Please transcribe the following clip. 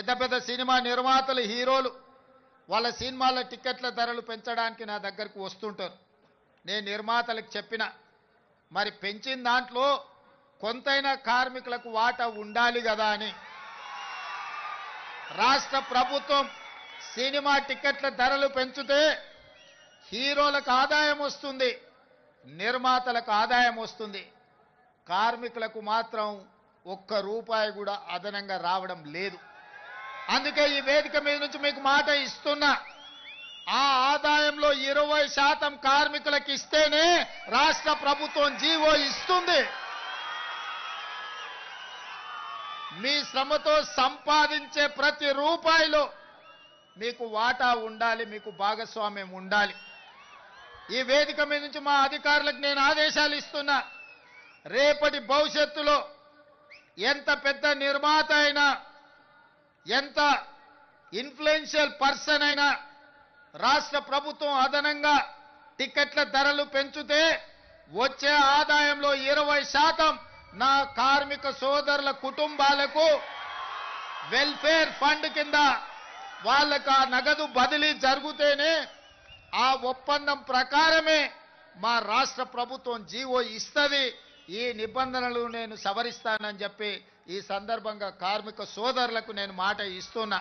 పెద్ద పెద్ద సినిమా నిర్మాతలు హీరోలు వాళ్ళ సినిమాల టికెట్ల ధరలు పెంచడానికి నా దగ్గరకు వస్తుంటారు. నేను నిర్మాతలకు చెప్పిన మరి పెంచిన దాంట్లో కొంతైనా కార్మికులకు వాటా ఉండాలి కదా అని. రాష్ట్ర ప్రభుత్వం సినిమా టికెట్ల ధరలు పెంచితే హీరోలకు ఆదాయం వస్తుంది, నిర్మాతలకు ఆదాయం వస్తుంది, కార్మికులకు మాత్రం ఒక్క రూపాయి కూడా అదనంగా రావడం లేదు. అందుకే ఈ వేదిక మీద నుంచి మీకు మాట ఇస్తున్నా, ఆ ఆదాయంలో 20% కార్మికులకు ఇస్తేనే రాష్ట్ర ప్రభుత్వం జీవో ఇస్తుంది. మీ శ్రమతో సంపాదించే ప్రతి రూపాయిలో మీకు వాటా ఉండాలి, మీకు భాగస్వామ్యం ఉండాలి. ఈ వేదిక మీద నుంచి మా అధికారులకు నేను ఆదేశాలు ఇస్తున్నా, రేపటి భవిష్యత్తులో ఎంత పెద్ద నిర్మాత అయినా, ఎంత ఇన్ఫ్లుయెన్షియల్ పర్సన్ అయినా రాష్ట్ర ప్రభుత్వం అదనంగా టికెట్ల ధరలు పెంచితే వచ్చే ఆదాయంలో 20% నా కార్మిక సోదరుల కుటుంబాలకు వెల్ఫేర్ ఫండ్ కింద వాళ్ళకు ఆ నగదు బదిలీ జరిగితేనే ఆ ఒప్పందం ప్రకారమే మా రాష్ట్ర ప్రభుత్వం జీవో ఇస్తుంది. ఈ నిబంధనలు నేను సవరిస్తానని చెప్పి ఈ సందర్భంగా కార్మిక సోదరులకు నేను మాట ఇస్తున్నా.